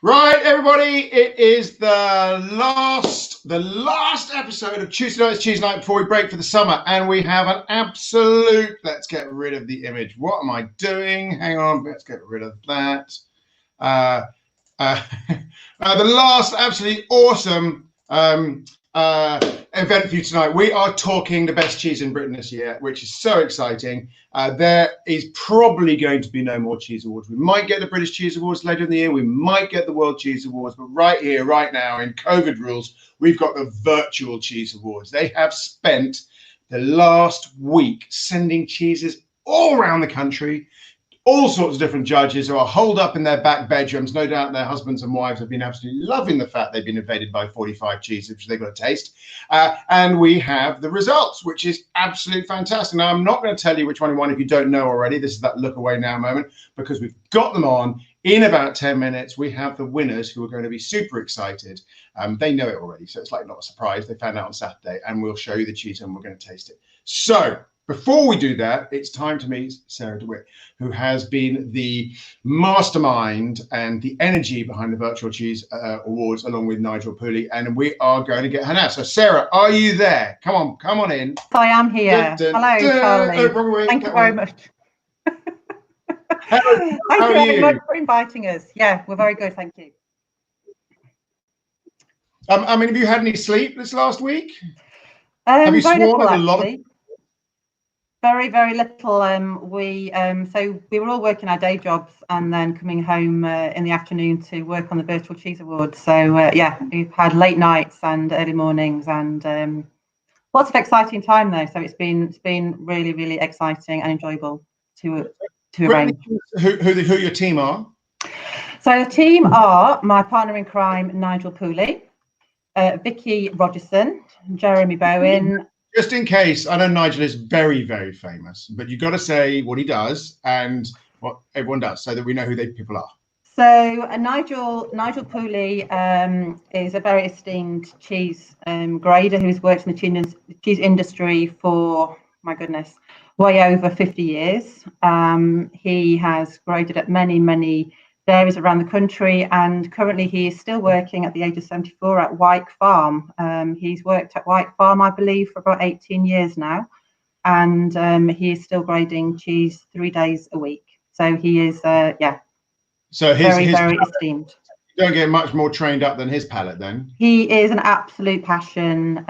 Right, everybody, it is the last episode of Tuesday Night's Cheese Night before we break for the summer, and we have an absolute, let's get rid of the image. What am I doing? Hang on, let's get rid of that. The last absolutely awesome event for you tonight. We are talking the best cheese in Britain this year, which is so exciting. There is probably going to be no more cheese awards. We might get the British Cheese Awards later in the year. We might get the World Cheese Awards, but right here, right now, in COVID rules, we've got the virtual cheese awards. They have spent the last week sending cheeses all around the country. All sorts of different judges who are holed up in their back bedrooms. No doubt their husbands and wives have been absolutely loving the fact they've been invaded by 45 cheeses, which they've got to taste. And we have the results, which is absolutely fantastic. Now, I'm not going to tell you which one you want if you don't know already. This is that look away now moment, because we've got them on in about 10 minutes. We have the winners who are going to be super excited. They know it already, so it's like not a surprise. They found out on Saturday, and we'll show you the cheese and we're going to taste it. So, before we do that, it's time to meet Sarah DeWitt, who has been the mastermind and the energy behind the Virtual Cheese Awards, along with Nigel Pooley, and we are going to get her now. So, Sarah, are you there? Come on in. I am here. Hello, Charlie. Thank you very much. How are you? Thank you very much for inviting us. Yeah, we're very good, thank you. I mean, have you had any sleep this last week? Have you sworn a lot of... Very, very little. So we were all working our day jobs and then coming home in the afternoon to work on the Virtual Cheese Awards. So yeah, we've had late nights and early mornings and lots of exciting time though. So it's been really, really exciting and enjoyable to arrange. Who your team are? So the team are my partner in crime, Nigel Pooley, Vicky Rogerson, Jeremy Bowen. Just in case, I know Nigel is very, very famous, but you've got to say what he does and what everyone does so that we know who they people are. So Nigel Pooley is a very esteemed cheese grader who's worked in the cheese industry for, my goodness, way over 50 years. He has graded at many dairies around the country, and currently he is still working at the age of 74 at Wyke Farm. He's worked at Wyke Farm, I believe, for about 18 years now, and he is still grading cheese 3 days a week. So he is, yeah, so very esteemed. You don't get much more trained up than his palate, then? He is an absolute passion,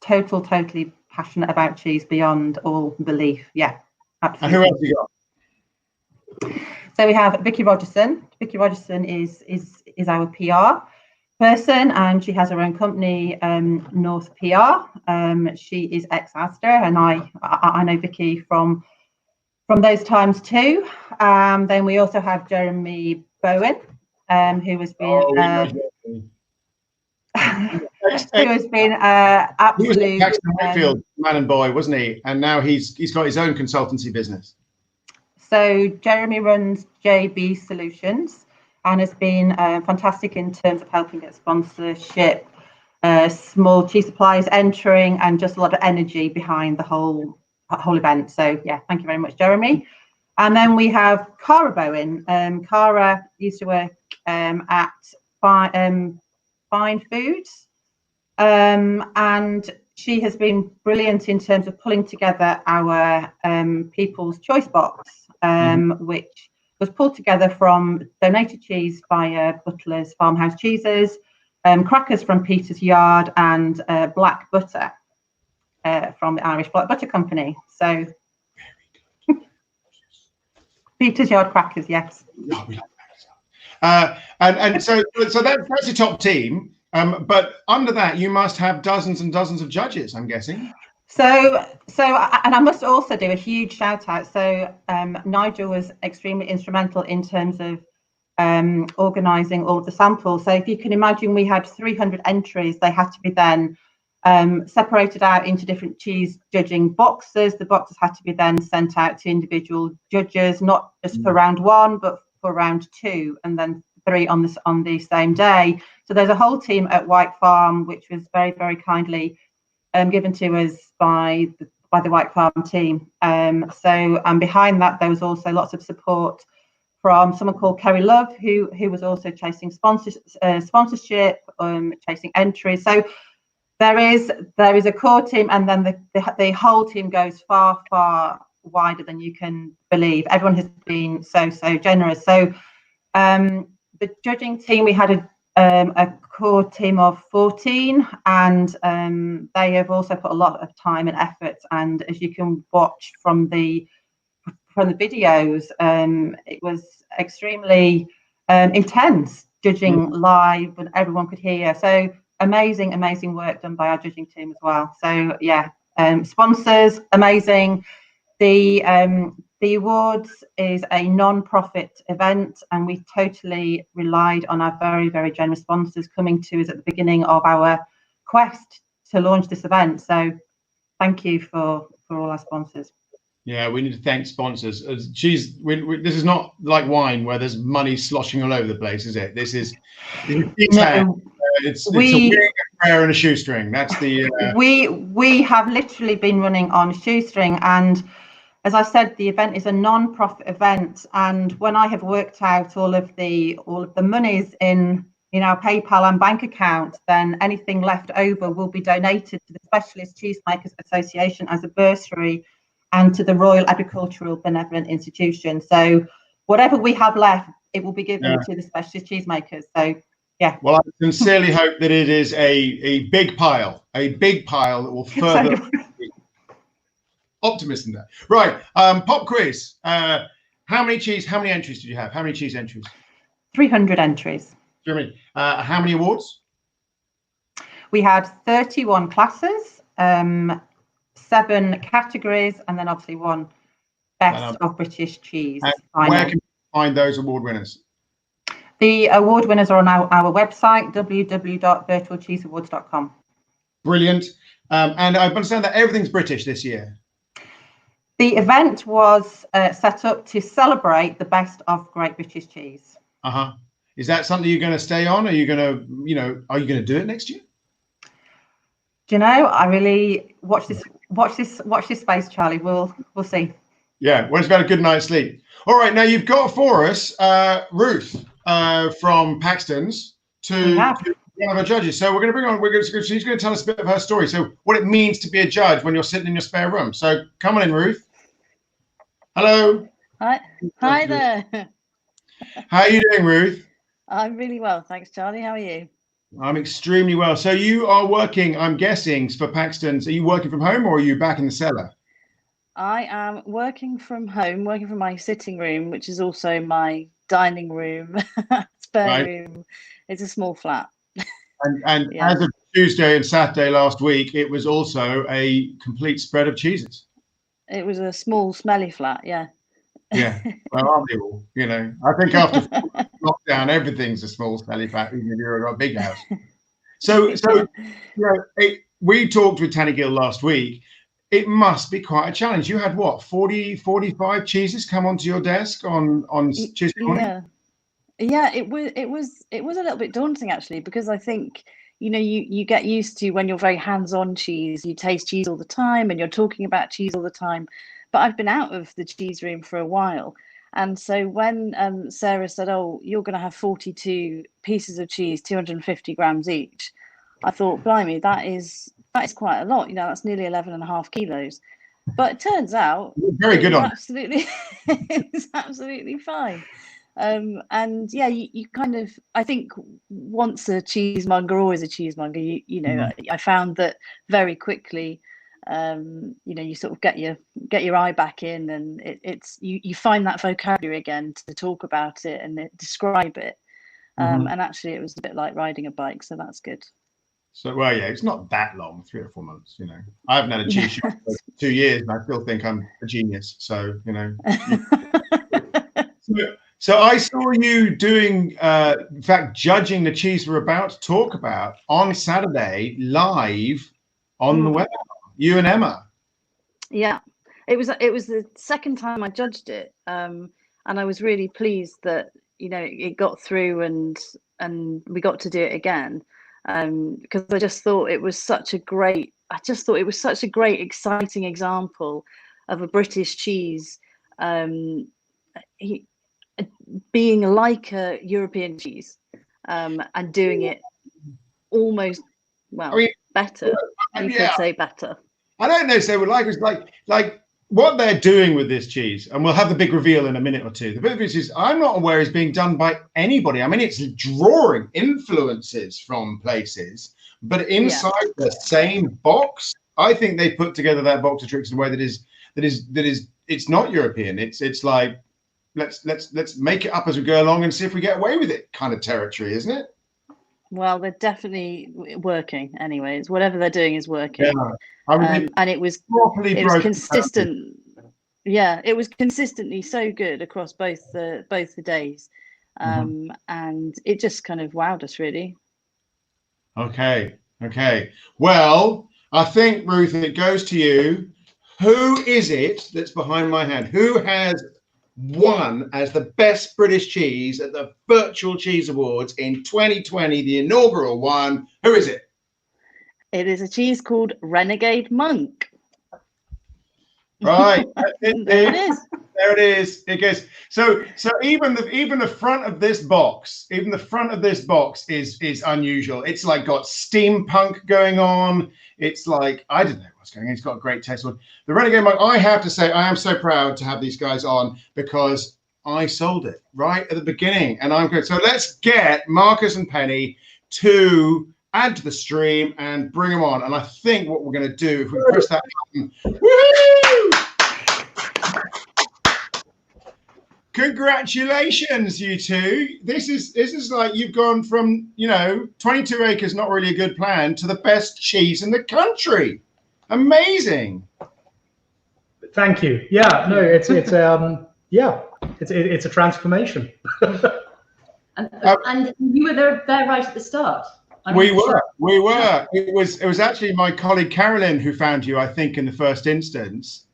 totally passionate about cheese beyond all belief. Yeah, absolutely. And who else have you got? So we have Vicky Rogerson. Vicky Rogerson is our PR person, and she has her own company, North PR. She is ex-Asda, and I know Vicky from those times too. Then we also have Jeremy Bowen, who has been absolute he was Wakefield man and boy, wasn't he? And now he's got his own consultancy business. So Jeremy runs JB Solutions and has been fantastic in terms of helping get sponsorship, small cheese suppliers entering, and just a lot of energy behind the whole event. So yeah, thank you very much, Jeremy. And then we have Cara Bowen. Cara used to work at Fine Foods, and she has been brilliant in terms of pulling together our People's Choice Box, which was pulled together from donated cheese via Butler's Farmhouse Cheeses, crackers from Peter's Yard, and black butter from the Irish Black Butter Company. So Peter's Yard crackers, yes. Oh, we like that. And so that's the top team. But under that, you must have dozens and dozens of judges, I'm guessing. So, and I must also do a huge shout out. So, Nigel was extremely instrumental in terms of organising all of the samples. So, if you can imagine, we had 300 entries. They had to be then separated out into different cheese judging boxes. The boxes had to be then sent out to individual judges, not just for round one, but for round two, and then 3 on the same day. So, there's a whole team at Wyke Farm, which was very, very kindly given to us by the Wyke Farm team. So behind that, there was also lots of support from someone called Kerry Love, who was also chasing sponsorship, chasing entries. So there is a core team, and then the whole team goes far wider than you can believe. Everyone has been so generous. So the judging team, we had a core team of 14, and they have also put a lot of time and effort. And as you can watch from the videos, it was extremely intense judging live, and everyone could hear. So amazing work done by our judging team as well. So yeah, sponsors, amazing. The awards is a non-profit event, and we totally relied on our very generous sponsors coming to us at the beginning of our quest to launch this event. So thank you for all our sponsors. Yeah, we need to thank sponsors. This is not like wine where there's money sloshing all over the place, is it? This is no, it's a wing, a prayer, and a shoestring. That's the we have literally been running on shoestring, and as I said, the event is a non-profit event. And when I have worked out all of the monies in our PayPal and bank account, then anything left over will be donated to the Specialist Cheesemakers Association as a bursary, and to the Royal Agricultural Benevolent Institution. So whatever we have left, it will be given to the Specialist Cheesemakers. So yeah. Well, I sincerely hope that it is a big pile that will further optimism there. Right, pop quiz. How many entries did you have? How many cheese entries? 300 entries. Jeremy, how many awards? We had 31 classes, 7 categories, and then obviously one best of British cheese. Where can you find those award winners? The award winners are on our website, www.virtualcheeseawards.com. Brilliant. And I understand that everything's British this year. The event was set up to celebrate the best of Great British cheese. Is that something you're going to stay on? Are you going to, are you going to do it next year? Do you know? I really watch this space, Charlie. We'll see. Yeah, well, it's about a good night's sleep. All right, now you've got for us Ruth from Paxton's to one of our judges. So we're going to bring on. She's going to tell us a bit of her story. So what it means to be a judge when you're sitting in your spare room. So come on in, Ruth. Hello. Hi there. How are you doing, Ruth? I'm really well, thanks, Charlie. How are you? I'm extremely well. So you are working, I'm guessing, for Paxton's. Are you working from home or are you back in the cellar? I am working from home, working from my sitting room, which is also my dining room, spare room. It's a small flat. And as of Tuesday and Saturday last week, it was also a complete spread of cheeses. It was a small, smelly flat, yeah. Yeah, well, aren't they all? I think after lockdown, everything's a small, smelly flat, even if you're in a big house. So we talked with Tanny Gill last week. It must be quite a challenge. You had what, 40, 45 cheeses come onto your desk on Tuesday morning? Yeah, it was a little bit daunting actually, because I think you get used to when you're very hands-on cheese, you taste cheese all the time and you're talking about cheese all the time. But I've been out of the cheese room for a while. And so when Sarah said, oh, you're going to have 42 pieces of cheese, 250 grams each, I thought, blimey, that is quite a lot. That's nearly 11.5 kilos. But it turns out very good on absolutely, it's absolutely fine. And yeah, you kind of, I think once a cheesemonger, always a cheesemonger, I found that very quickly, you sort of get your eye back in, and it's you find that vocabulary again to talk about it and describe it. And actually it was a bit like riding a bike, so that's good. So well, yeah, it's not that long, 3 or 4 months. I haven't had a cheese shop for 2 years, and I still think I'm a genius. So So I saw you doing, in fact, judging the cheese we're about to talk about on Saturday live on the webinar. You and Emma. Yeah, it was the second time I judged it, and I was really pleased that it got through and we got to do it again, because I just thought it was such a great, exciting example of a British cheese. being like a European cheese, and doing it almost, well, better. You could say better. I don't know. So like what they're doing with this cheese, and we'll have the big reveal in a minute or two. The bit of this is I'm not aware is being done by anybody. I mean, it's drawing influences from places, but inside the same box. I think they put together that box of tricks in a way that is it's not European. It's like let's make it up as we go along and see if we get away with it kind of territory, isn't it? Well, they're definitely working. Anyways, whatever they're doing is working. Yeah. And it was consistent. Yeah, it was consistently so good across both the days, and it just kind of wowed us, really. Okay. Well, I think, Ruth, it goes to you. Who is it that's behind my hand? Who has won as the best British cheese at the Virtual Cheese Awards in 2020, the inaugural one? Who is it? It is a cheese called Renegade Monk. Right. There it is. There it is. It goes. So even the front of this box, is unusual. It's like got steampunk going on. It's like, I don't know what's going on. It's got a great taste. The Renegade Monk, I have to say, I am so proud to have these guys on because I sold it right at the beginning, and I'm good. So let's get Marcus and Penny to add to the stream and bring them on. And I think what we're going to do, if we press that button, woohoo! Congratulations, you two. This is like you've gone from 22 acres, not really a good plan, to the best cheese in the country. Amazing. Thank you. Yeah, no, it's a transformation. and you were there right at the start. We were. It was actually my colleague Carolyn who found you, I think, in the first instance.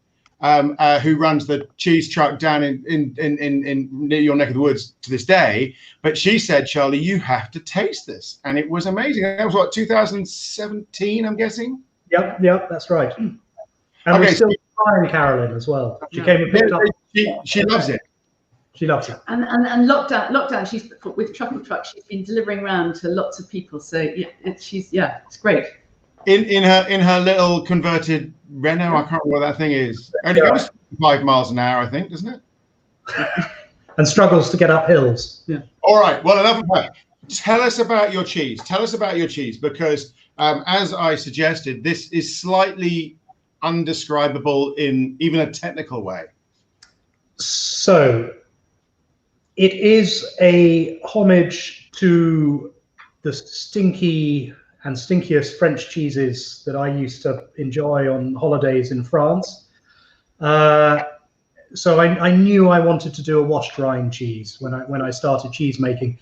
Who runs the cheese truck down in near your neck of the woods to this day. But she said, Charlie, you have to taste this. And it was amazing. That was what, 2017, I'm guessing? Yep, that's right. And we're still trying Carolyn as well. She came and picked up. She loves it. She loves it. And lockdown, she's with Truckle Truck, she's been delivering around to lots of people. So yeah, it's great. In her little converted Renault, I can't remember what that thing is. Only goes 5 miles an hour, I think, doesn't it? And struggles to get up hills. Yeah. All right. Well, enough of that. Tell us about your cheese. Because as I suggested, this is slightly undescribable in even a technical way. So it is a homage to the stinky and stinkiest French cheeses that I used to enjoy on holidays in France. So I knew I wanted to do a washed rind cheese when I started cheese making,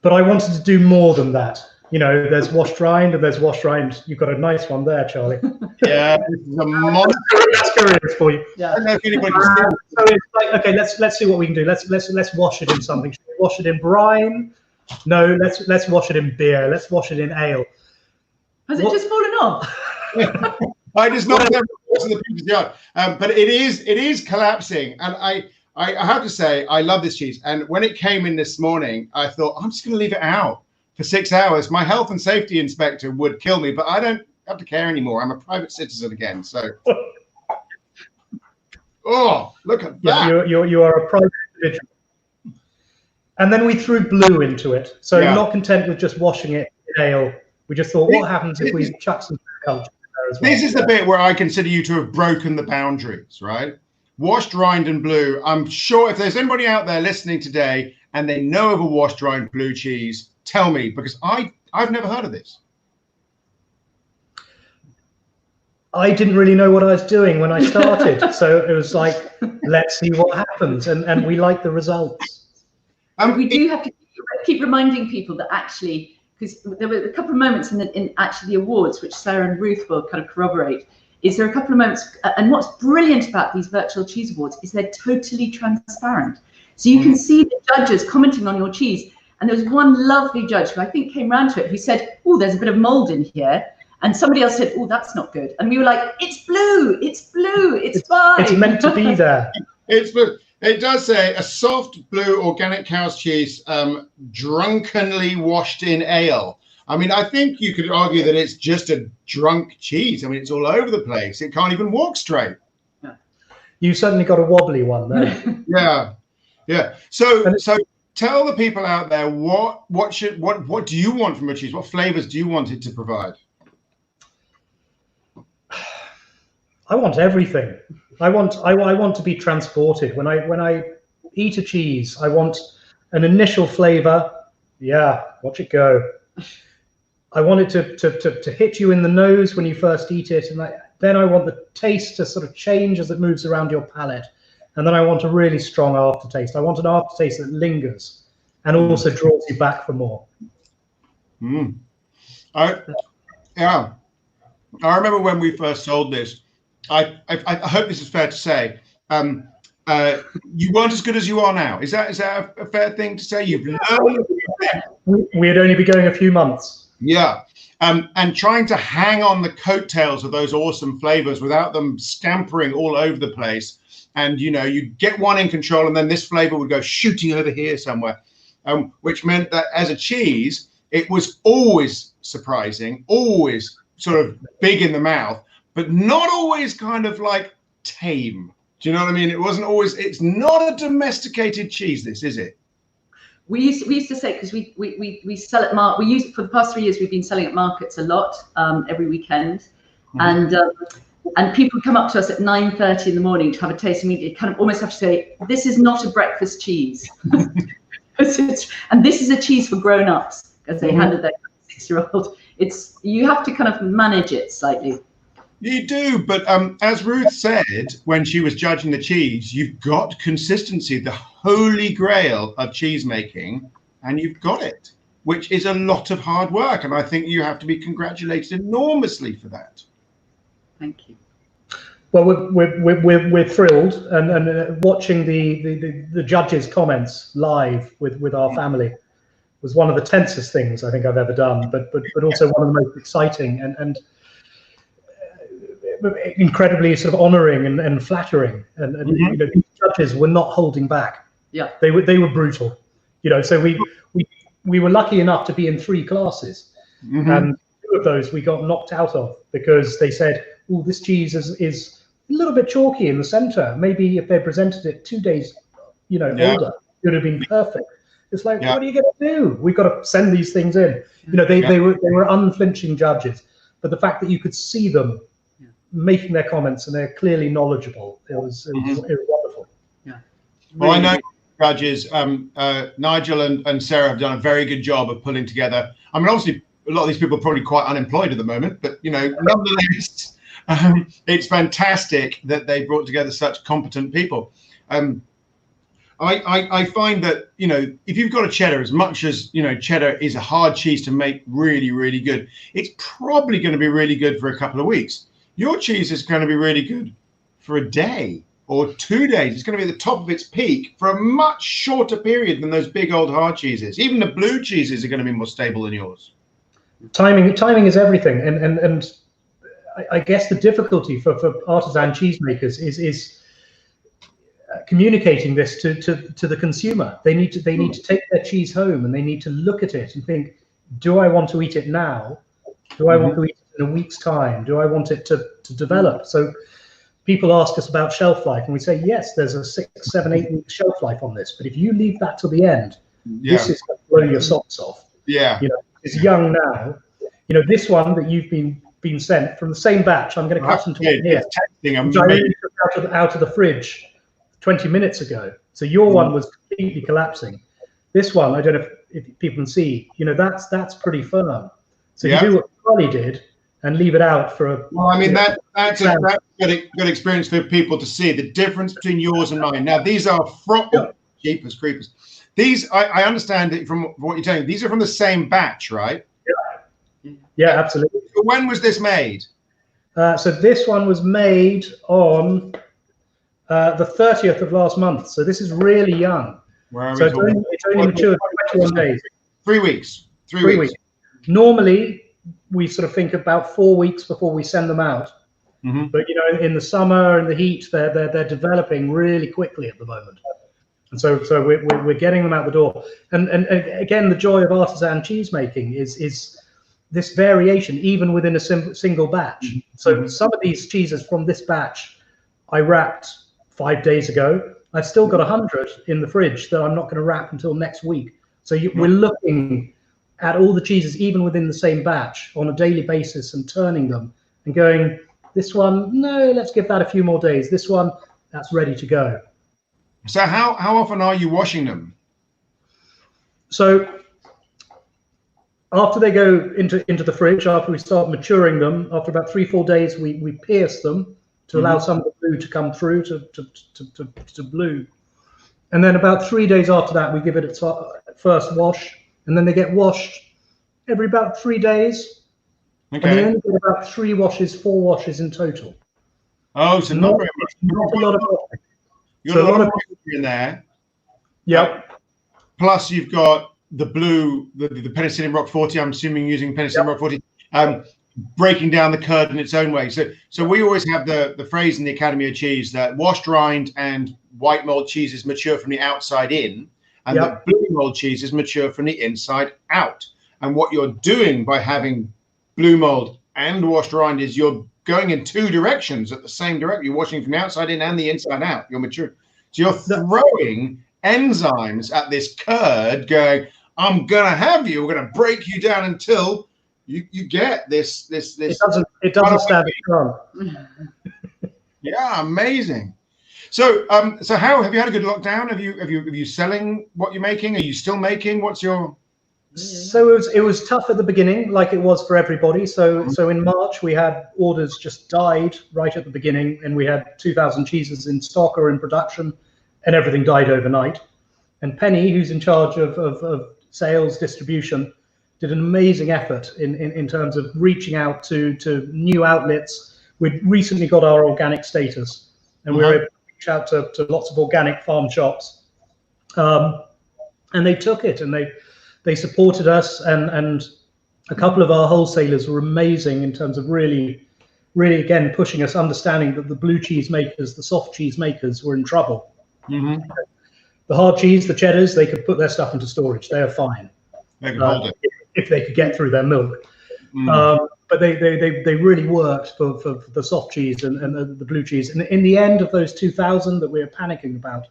but I wanted to do more than that. There's washed rind and there's washed rind. You've got a nice one there, Charlie. Yeah, this is a monster. That's curious for you. Yeah. I don't know if anybody so it's like, okay, let's see what we can do. Let's wash it in something. Should we wash it in brine? No, let's wash it in beer. Let's wash it in ale. Has it just fallen off? I just knocked everything to the people's yard. But it is collapsing. And I have to say, I love this cheese. And when it came in this morning, I thought, I'm just going to leave it out for 6 hours. My health and safety inspector would kill me, but I don't have to care anymore. I'm a private citizen again. So, oh, look at that. You are a private individual. And then we threw blue into it. So not content with just washing it in ale, we just thought, what happens if we chuck some culture there as well? This is the bit where I consider you to have broken the boundaries, right? Washed rind and blue. I'm sure if there's anybody out there listening today and they know of a washed rind blue cheese, tell me, because I've never heard of this. I didn't really know what I was doing when I started. So it was like, let's see what happens. And we like the results. We do have to keep reminding people that actually, because there were a couple of moments in actually the awards, which Sarah and Ruth will kind of corroborate, is there a couple of moments, and what's brilliant about these virtual cheese awards is they're totally transparent. So you can see the judges commenting on your cheese. And there was one lovely judge who I think came round to it who said, oh, there's a bit of mold in here. And somebody else said, oh, that's not good. And we were like, it's blue, it's fine. It's meant to be there. It's blue. It does say a soft blue organic cow's cheese, drunkenly washed in ale. I mean, I think you could argue that it's just a drunk cheese. I mean, it's all over the place. It can't even walk straight. You certainly got a wobbly one there. Yeah. So tell the people out there what do you want from a cheese? What flavors do you want it to provide? I want everything. I want to be transported. When I eat a cheese, I want an initial flavor. Yeah, watch it go. I want it to hit you in the nose when you first eat it, and then I want the taste to sort of change as it moves around your palate, and then I want a really strong aftertaste. I want an aftertaste that lingers and also draws you back for more. I remember when we first sold this. I hope this is fair to say. You weren't as good as you are now. Is that a fair thing to say? You've learned. We'd only be going a few months. Yeah, and trying to hang on the coattails of those awesome flavors without them scampering all over the place. And you get one in control, and then this flavor would go shooting over here somewhere, which meant that as a cheese, it was always surprising, always sort of big in the mouth, but not always kind of like tame. Do you know what I mean? It wasn't always. It's not a domesticated cheese. This is it. We used to say, because we sell at we use it for the past 3 years. We've been selling at markets a lot, every weekend, and people come up to us at 9:30 in the morning to have a taste. And we kind of almost have to say, this is not a breakfast cheese, and this is a cheese for grown-ups, because they handed their 6-year-old. You have to kind of manage it slightly. You do, but as Ruth said when she was judging the cheese, you've got consistency, the holy grail of cheese making, and you've got it, which is a lot of hard work, and I think you have to be congratulated enormously for that. Thank you. Well, we're thrilled, and watching the judges' comments live with our family was one of the tensest things I think I've ever done, but also one of the most exciting and incredibly sort of honoring and flattering, and these judges were not holding back. Yeah, they were brutal, so we were lucky enough to be in 3 classes, and 2 of those we got knocked out of because they said, oh, this cheese is a little bit chalky in the center. Maybe if they presented it 2 days older, it would have been perfect. It's like, what are you going to do? We've got to send these things in. They were unflinching judges, but the fact that you could see them making their comments and they're clearly knowledgeable, it was wonderful. Yeah. Well, I know judges, Nigel and Sarah have done a very good job of pulling together. I mean, obviously, a lot of these people are probably quite unemployed at the moment, but nonetheless, it's fantastic that they brought together such competent people. I find that if you've got a cheddar, as much as cheddar is a hard cheese to make really, really good, it's probably going to be really good for a couple of weeks. Your cheese is going to be really good for a day or 2 days. It's going to be at the top of its peak for a much shorter period than those big old hard cheeses. Even the blue cheeses are going to be more stable than yours. Timing is everything, and I guess the difficulty for artisan cheesemakers is communicating this to the consumer. They need to take their cheese home and they need to look at it and think, do I want to eat it now? Do I want to eat it in a week's time? Do I want it to develop? So people ask us about shelf life, and we say, yes, there's a 6, 7, 8 week shelf life on this. But if you leave that till the end, this is going to blow your socks off. Yeah, it's young now. This one that you've been sent from the same batch, I'm going to cut into one here, which I only took out of the fridge 20 minutes ago. So your one was completely collapsing. This one, I don't know if people can see. That's pretty firm. So you do what Charlie did and leave it out for a. Well, I mean that's a good experience for people to see the difference between yours and mine. Now these are from Jeepers Creepers. These I understand that from what you're telling. These are from the same batch, right? Yeah, absolutely. So when was this made? So this one was made on the 30th of last month. So this is really young. So it's only matured 21 days. 3 weeks. 3 weeks. Normally, we sort of think about 4 weeks before we send them out. But in the summer and the heat, they're developing really quickly at the moment. And so we're getting them out the door. And again, the joy of artisan cheese making is this variation, even within a single batch. So some of these cheeses from this batch I wrapped 5 days ago. I've still got 100 in the fridge that I'm not going to wrap until next week. So we're looking at all the cheeses, even within the same batch, on a daily basis and turning them and going, this one, no, let's give that a few more days. This one, that's ready to go. So how often are you washing them? So after they go into the fridge, after we start maturing them, after about 3-4 days, we pierce them to allow some of the blue to come through to blue. And then about 3 days after that, we give it its first wash, and then they get washed every about 3 days. Okay. And they only get about 4 washes in total. Oh, so not very much. Not a lot of washing. You've got a lot of in there. Yep. Plus, you've got the blue, the penicillium roqueforti. I'm assuming using penicillium roqueforti, breaking down the curd in its own way. So we always have the phrase in the Academy of Cheese that washed rind and white mold cheeses mature from the outside in, and the blue mold cheeses mature from the inside out. And what you're doing by having blue mold and washed rind is you're going in 2 directions at the same direction. You're washing from the outside in and the inside out. You're maturing. So you're throwing enzymes at this curd going, I'm going to have you. We're going to break you down until you get this. It doesn't stand a chance. Yeah, amazing. So so how have you had a good lockdown? Have you selling what you're making? Are you still making? What's your... So it was tough at the beginning, like it was for everybody. So in March we had orders just died right at the beginning, and we had 2,000 cheeses in stock or in production, and everything died overnight. And Penny, who's in charge of sales distribution, did an amazing effort in terms of reaching out to new outlets. We'd recently got our organic status, and we were able to reach out to lots of organic farm shops, and they took it, and they supported us, and a couple of our wholesalers were amazing in terms of really again pushing us, understanding that the blue cheese makers, the soft cheese makers, were in trouble. The hard cheese, the cheddars, they could put their stuff into storage. They are fine. They can hold it. If they could get through their milk. But they really worked for the soft cheese and the blue cheese. And in the end of those 2,000 that we were panicking about,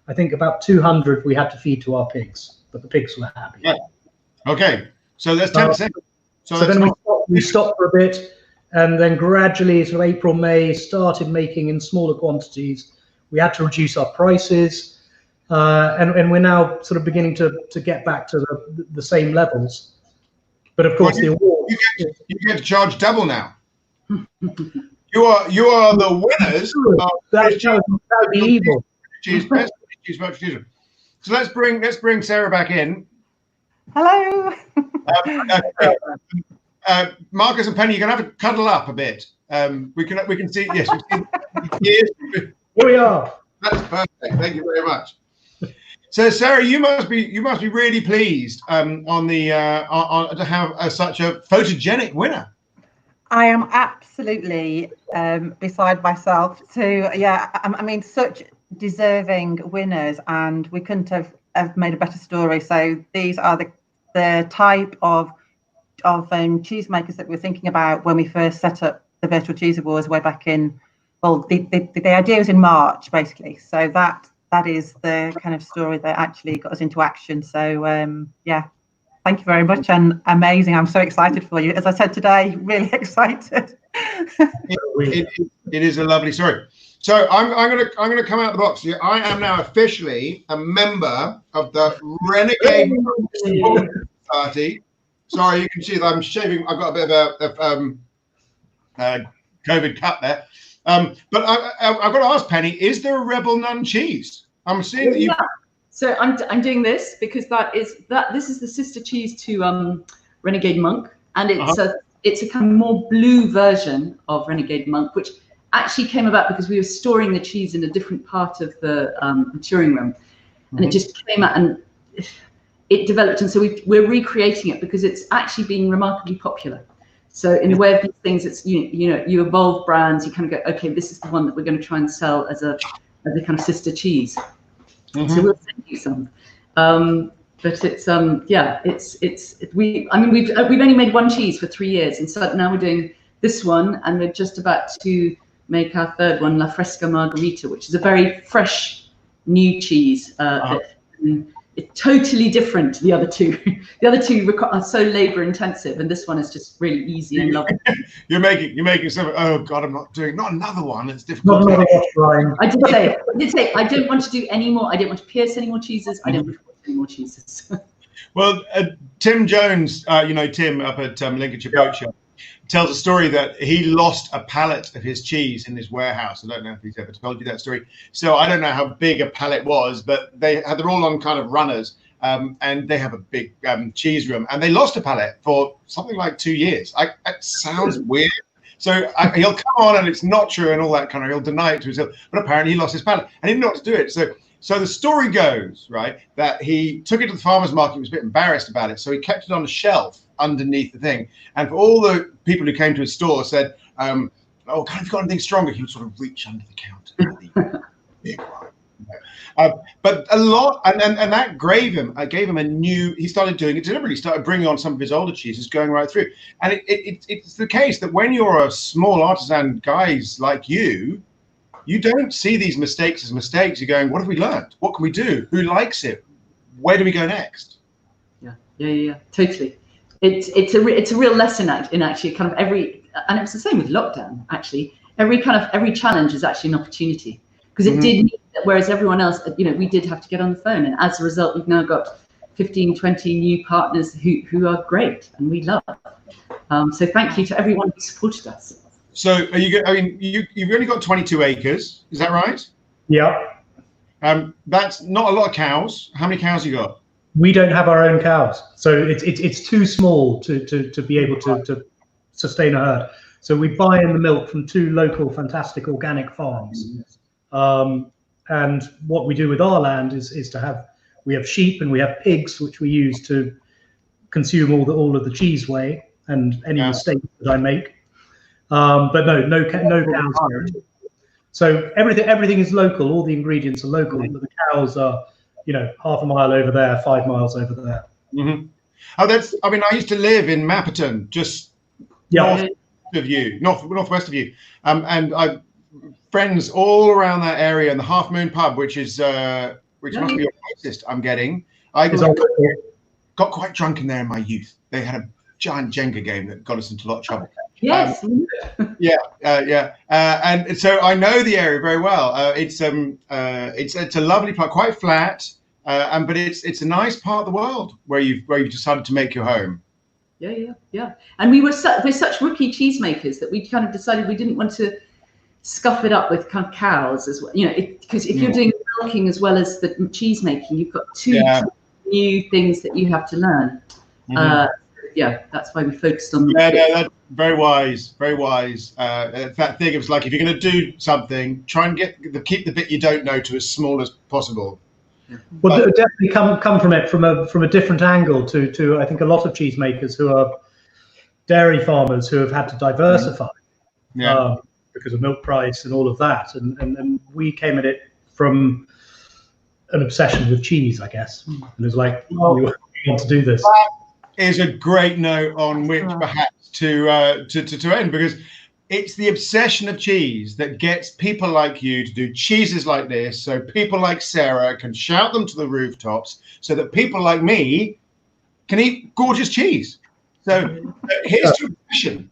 I think about 200 we had to feed to our pigs, but the pigs were happy. Yeah. Okay, so that's 10%. So then we stopped for a bit, and then gradually, sort of April, May, started making in smaller quantities. We had to reduce our prices. And we're now sort of beginning to get back to the same levels. But of course, the award, you get to charge double now. You are the winners. That would be evil. So let's bring Sarah back in. Hello. Marcus and Penny, you're gonna have to cuddle up a bit. We can see. Yes, here we are. That's perfect. Thank you very much. So Sarah, you must be really pleased to have such a photogenic winner. I am absolutely beside myself. I mean, such deserving winners, and we couldn't have made a better story. So these are the type of cheesemakers that we were thinking about when we first set up the Virtual Cheese Awards way back in. Well, the idea was in March, basically. So that is the kind of story that actually got us into action. So thank you very much, and amazing. I'm so excited for you. As I said today, really excited. It is a lovely story. So I'm gonna come out of the box. I am now officially a member of the Renegade Party. Sorry, you can see that I'm shaving. I've got a bit of a COVID cut there. But I've got to ask Penny, is there a Rebel Nun cheese? I'm seeing that you. Yeah. So I'm doing this because this is the sister cheese to Renegade Monk, and it's a kind of more blue version of Renegade Monk, which actually came about because we were storing the cheese in a different part of the maturing room, and it just came out and it developed, and so we're recreating it because it's actually been remarkably popular. So in the way of these things, it's you evolve brands. You kind of go, okay, this is the one that we're going to try and sell as a kind of sister cheese. So we'll send you some. But it's yeah, we've only made one cheese for 3 years, and so now we're doing this one, and we're just about to make our third one, La Fresca Margherita, which is a very fresh new cheese. It's totally different to the other two. The other two are so labor intensive, and this one is just really easy and lovely. You're making something. Oh God, not another one. It's difficult. Not another one, I did say I don't want to do any more. I don't want to pierce any more cheeses. I don't want to put any more cheeses. Well, Tim Jones, you know Tim up at Lincolnshire Boat Show, tells a story that he lost a pallet of his cheese in his warehouse. I don't know if he's ever told you that story. So I don't know how big a pallet was, but they're all on kind of runners, and they have a big cheese room, and they lost a pallet for something like 2 years. It sounds weird. So he'll come on and it's not true and all that kind of, he'll deny it to himself, but apparently he lost his pallet and he didn't know what to do it. So the story goes, right, that he took it to the farmer's market, he was a bit embarrassed about it, so he kept it on a shelf underneath the thing. And for all the people who came to his store said, oh, kind of got anything stronger, he would sort of reach under the counter. Big one. But a lot, and that gave him a new, he started doing it deliberately, started bringing on some of his older cheeses, going right through. And it's the case that when you're a small artisan guys like you don't see these mistakes as mistakes. You're going, what have we learned? What can we do? Who likes it? Where do we go next? Yeah, totally. It's a real lesson in actually kind of and it was the same with lockdown, actually. Every challenge is actually an opportunity, because it did mean that whereas everyone else, we did have to get on the phone, and as a result, we've now got 15, 20 new partners who are great and we love. So thank you to everyone who supported us. So are you? I mean, you've only got 22 acres, is that right? Yeah. That's not a lot of cows. How many cows you got? We don't have our own cows, so it's too small to be able to sustain a herd. So we buy in the milk from 2 local fantastic organic farms. And what we do with our land is we have sheep and we have pigs, which we use to consume all of the cheese whey and any mistakes that I make. But no cows. So everything is local. All the ingredients are local, but the cows are, half a mile over there, 5 miles over there. Mm-hmm. Oh, I used to live in Mapperton, just northwest of you, and I friends all around that area, and the Half Moon pub, which must be your closest. I'm getting. I got quite drunk in there in my youth. They had a giant Jenga game that got us into a lot of trouble. Yes. And so I know the area very well. It's a lovely place, quite flat, but it's a nice part of the world where you've decided to make your home. Yeah. And we're such rookie cheesemakers that we kind of decided we didn't want to scuff it up with kind of cows as well. Because if you're doing milking as well as the cheese making, you've got two new things that you have to learn. That's why we focused on. That's very wise, very wise. That thing of like, if you're going to do something, try and keep the bit you don't know to as small as possible. Well, definitely come from it from a different angle to I think a lot of cheesemakers who are dairy farmers who have had to diversify because of milk price and all of that, and we came at it from an obsession with cheese, I guess, and it was like, we want to do this. Is a great note on which perhaps to end, because it's the obsession of cheese that gets people like you to do cheeses like this, so people like Sarah can shout them to the rooftops, so that people like me can eat gorgeous cheese. So here's to obsession.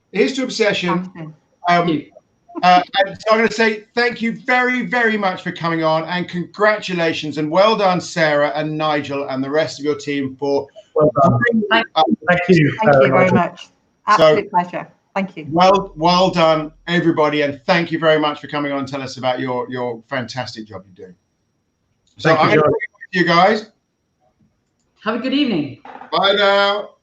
And so I'm going to say thank you very, very much for coming on, and congratulations and well done, Sarah and Nigel and the rest of your team for. Well done. Thank you. Thank you very much. Absolute pleasure. Thank you. Well done, everybody, and thank you very much for coming on and tell us about your fantastic job you're doing. So I'm going to leave it with you guys. Have a good evening. Bye now.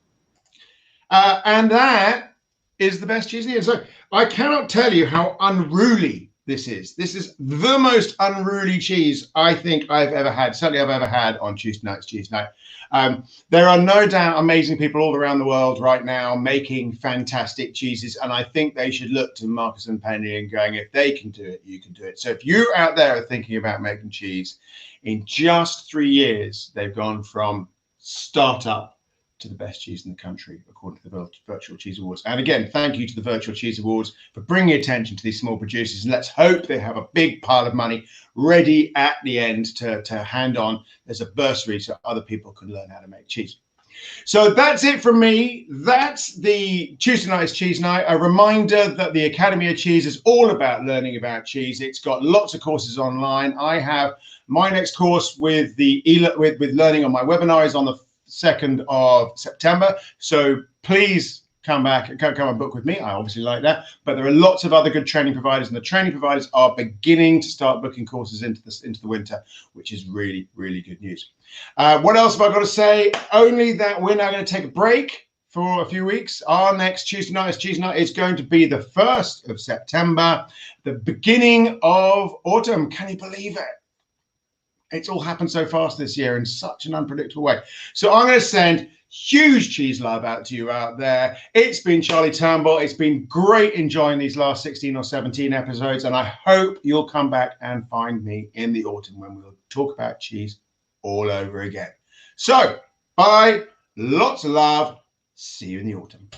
And that is the best cheese in the end. So I cannot tell you how unruly This is the most unruly cheese I think I've ever had. Certainly I've ever had on Tuesday night's cheese night. There are no doubt amazing people all around the world right now making fantastic cheeses, and I think they should look to Marcus and Penny and going, if they can do it, you can do it. So if you out there are thinking about making cheese, in just 3 years, they've gone from startup to the best cheese in the country, according to the Virtual Cheese Awards. And again, thank you to the Virtual Cheese Awards for bringing attention to these small producers. And let's hope they have a big pile of money ready at the end to hand on as a bursary so other people can learn how to make cheese. So that's it from me. That's the Tuesday night's cheese night. A reminder that the Academy of Cheese is all about learning about cheese. It's got lots of courses online. I have my next course with learning on my webinar is on the 2nd of September. So please come and book with me. I obviously like that, but there are lots of other good training providers, and the training providers are beginning to start booking courses into the winter, which is really, really good news. What else have I got to say? Only that we're now going to take a break for a few weeks. Our next Tuesday night's cheese night is going to be the 1st of September, the beginning of autumn. Can you believe it? It's all happened so fast this year in such an unpredictable way. So I'm going to send huge cheese love out to you out there. It's been Charlie Turnbull. It's been great enjoying these last 16 or 17 episodes, and I hope you'll come back and find me in the autumn when we'll talk about cheese all over again. So bye, lots of love. See you in the autumn.